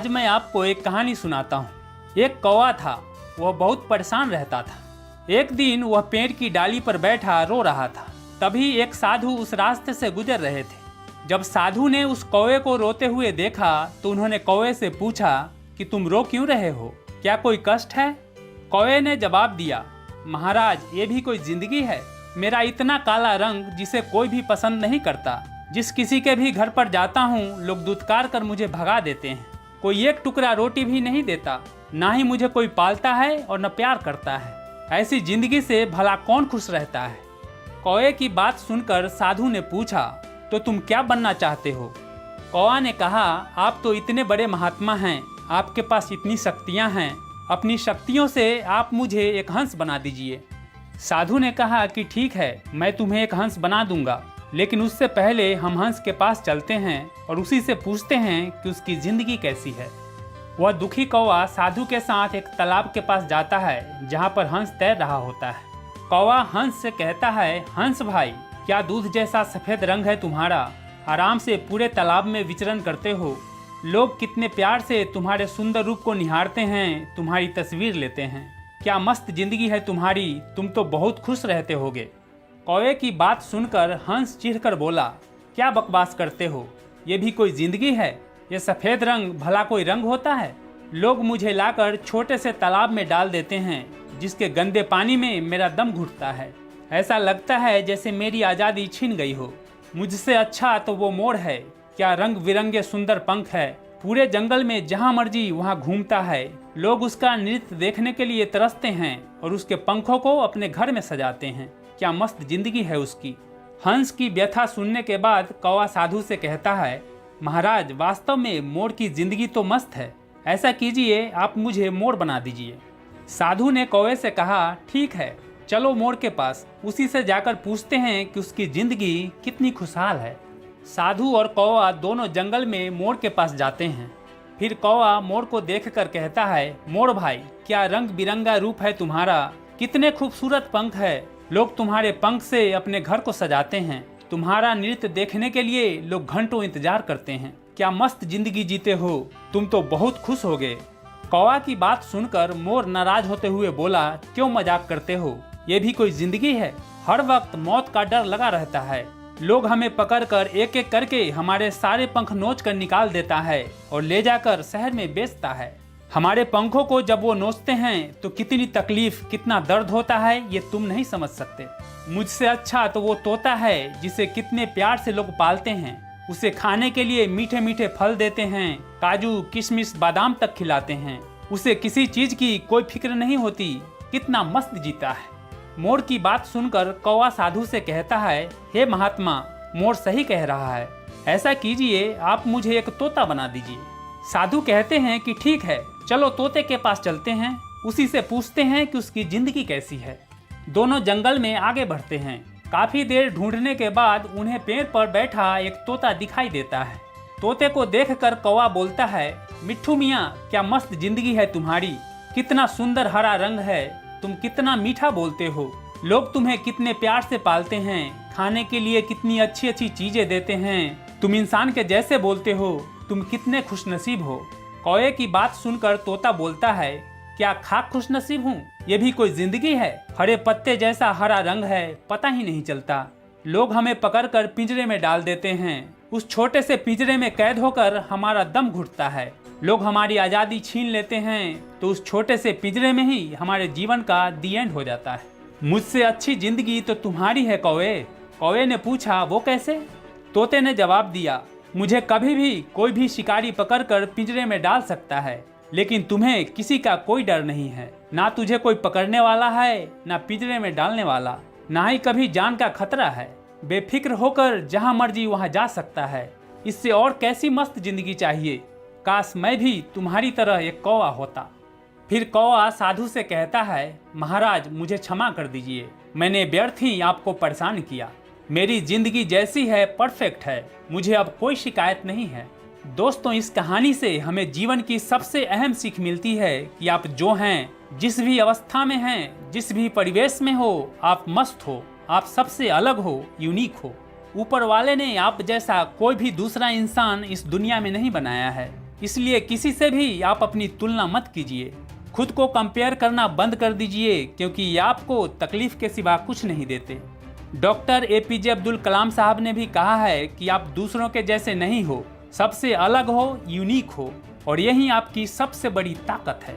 आज मैं आपको एक कहानी सुनाता हूँ। एक कौवा था, वह बहुत परेशान रहता था। एक दिन वह पेड़ की डाली पर बैठा रो रहा था। तभी एक साधु उस रास्ते से गुजर रहे थे। जब साधु ने उस कौवे को रोते हुए देखा तो उन्होंने कौवे से पूछा कि तुम रो क्यों रहे हो, क्या कोई कष्ट है? कौवे ने जवाब दिया, महाराज ये भी कोई जिंदगी है? मेरा इतना काला रंग जिसे कोई भी पसंद नहीं करता। जिस किसी के भी घर पर जाता हूँ लोग दुत्कार कर मुझे भगा देते हैं। कोई एक टुकड़ा रोटी भी नहीं देता, ना ही मुझे कोई पालता है और न प्यार करता है। ऐसी जिंदगी से भला कौन खुश रहता है? कौवे की बात सुनकर साधु ने पूछा, तो तुम क्या बनना चाहते हो? कौवा ने कहा, आप तो इतने बड़े महात्मा हैं, आपके पास इतनी शक्तियां हैं, अपनी शक्तियों से आप मुझे एक हंस बना दीजिए। साधु ने कहा कि ठीक है, मैं तुम्हें एक हंस बना दूंगा, लेकिन उससे पहले हम हंस के पास चलते हैं और उसी से पूछते हैं कि उसकी जिंदगी कैसी है। वह दुखी कौवा साधु के साथ एक तालाब के पास जाता है जहाँ पर हंस तैर रहा होता है। कौवा हंस से कहता है, हंस भाई, क्या दूध जैसा सफ़ेद रंग है तुम्हारा, आराम से पूरे तालाब में विचरण करते हो। लोग कितने प्यार से तुम्हारे सुंदर रूप को निहारते हैं, तुम्हारी तस्वीर लेते हैं। क्या मस्त जिंदगी है तुम्हारी, तुम तो बहुत खुश रहते होगे। कौवे की बात सुनकर हंस चिढ़कर बोला, क्या बकवास करते हो, ये भी कोई जिंदगी है? ये सफ़ेद रंग भला कोई रंग होता है? लोग मुझे लाकर छोटे से तालाब में डाल देते हैं, जिसके गंदे पानी में मेरा दम घुटता है। ऐसा लगता है जैसे मेरी आज़ादी छीन गई हो। मुझसे अच्छा तो वो मोर है, क्या रंग बिरंगे सुंदर पंख है, पूरे जंगल में जहाँ मर्जी वहाँ घूमता है। लोग उसका नृत्य देखने के लिए तरसते हैं और उसके पंखों को अपने घर में सजाते हैं। क्या मस्त जिंदगी है उसकी। हंस की व्यथा सुनने के बाद कौवा साधु से कहता है, महाराज वास्तव में मोर की जिंदगी तो मस्त है, ऐसा कीजिए आप मुझे मोर बना दीजिए। साधु ने कौवे से कहा, ठीक है, चलो मोर के पास, उसी से जाकर पूछते हैं कि उसकी जिंदगी कितनी खुशहाल है। साधु और कौवा दोनों जंगल में मोर के पास जाते हैं। फिर कौवा मोर को देखकर कहता है, मोर भाई, क्या रंग बिरंगा रूप है तुम्हारा, कितने खूबसूरत पंख है। लोग तुम्हारे पंख से अपने घर को सजाते हैं। तुम्हारा नृत्य देखने के लिए लोग घंटों इंतजार करते हैं। क्या मस्त जिंदगी जीते हो, तुम तो बहुत खुश हो गए। कौवा की बात सुनकर मोर नाराज होते हुए बोला, क्यों मजाक करते हो, ये भी कोई जिंदगी है? हर वक्त मौत का डर लगा रहता है। लोग हमें पकड़कर एक एक करके हमारे सारे पंख नोच कर निकाल देता है और ले जाकर शहर में बेचता है। हमारे पंखों को जब वो नोचते हैं तो कितनी तकलीफ, कितना दर्द होता है, ये तुम नहीं समझ सकते। मुझसे अच्छा तो वो तोता है जिसे कितने प्यार से लोग पालते हैं। उसे खाने के लिए मीठे मीठे फल देते हैं, काजू किशमिश बादाम तक खिलाते हैं। उसे किसी चीज की कोई फिक्र नहीं होती, कितना मस्त जीता है। मोर की बात सुनकर कौवा साधु से कहता है, हे महात्मा, मोर सही कह रहा है, ऐसा कीजिए आप मुझे एक तोता बना दीजिए। साधु कहते हैं कि ठीक है, चलो तोते के पास चलते हैं, उसी से पूछते हैं कि उसकी जिंदगी कैसी है। दोनों जंगल में आगे बढ़ते हैं। काफी देर ढूंढने के बाद उन्हें पेड़ पर बैठा एक तोता दिखाई देता है। तोते को देखकर कौवा बोलता है, मिट्ठू मियाँ, क्या मस्त जिंदगी है तुम्हारी, कितना सुंदर हरा रंग है, तुम कितना मीठा बोलते हो। लोग तुम्हें कितने प्यार से पालते हैं, खाने के लिए कितनी अच्छी अच्छी चीजें देते हैं। तुम इंसान के जैसे बोलते हो, तुम कितने खुशनसीब हो। कौवे की बात सुनकर तोता बोलता है, क्या खाक खुशनसीब हूँ, ये भी कोई जिंदगी है? हरे पत्ते जैसा हरा रंग है, पता ही नहीं चलता। लोग हमें पकड़कर पिंजरे में डाल देते हैं। उस छोटे से पिंजरे में कैद होकर हमारा दम घुटता है। लोग हमारी आज़ादी छीन लेते हैं तो उस छोटे से पिंजरे में ही हमारे जीवन का दी एंड हो जाता है। मुझसे अच्छी जिंदगी तो तुम्हारी है कौवे। कौवे ने पूछा, वो कैसे? तोते ने जवाब दिया, मुझे कभी भी कोई भी शिकारी पकड़कर पिंजरे में डाल सकता है, लेकिन तुम्हें किसी का कोई डर नहीं है। ना तुझे कोई पकड़ने वाला है, ना पिंजरे में डालने वाला, ना ही कभी जान का खतरा है। बेफिक्र होकर जहाँ मर्जी वहाँ जा सकता है। इससे और कैसी मस्त जिंदगी चाहिए। काश मैं भी तुम्हारी तरह एक कौवा होता। फिर कौवा साधु से कहता है, महाराज मुझे क्षमा कर दीजिए, मैंने व्यर्थ ही आपको परेशान किया। मेरी जिंदगी जैसी है परफेक्ट है, मुझे अब कोई शिकायत नहीं है। दोस्तों, इस कहानी से हमें जीवन की सबसे अहम सीख मिलती है कि आप जो हैं, जिस भी अवस्था में हैं, जिस भी परिवेश में हो, आप मस्त हो, आप सबसे अलग हो, यूनिक हो। ऊपर वाले ने आप जैसा कोई भी दूसरा इंसान इस दुनिया में नहीं बनाया है। इसलिए किसी से भी आप अपनी तुलना मत कीजिए। खुद को कंपेयर करना बंद कर दीजिए, क्योंकि ये आपको तकलीफ के सिवा कुछ नहीं देते। डॉक्टर APJ अब्दुल कलाम साहब ने भी कहा है कि आप दूसरों के जैसे नहीं हो, सबसे अलग हो, यूनिक हो, और यही आपकी सबसे बड़ी ताकत है।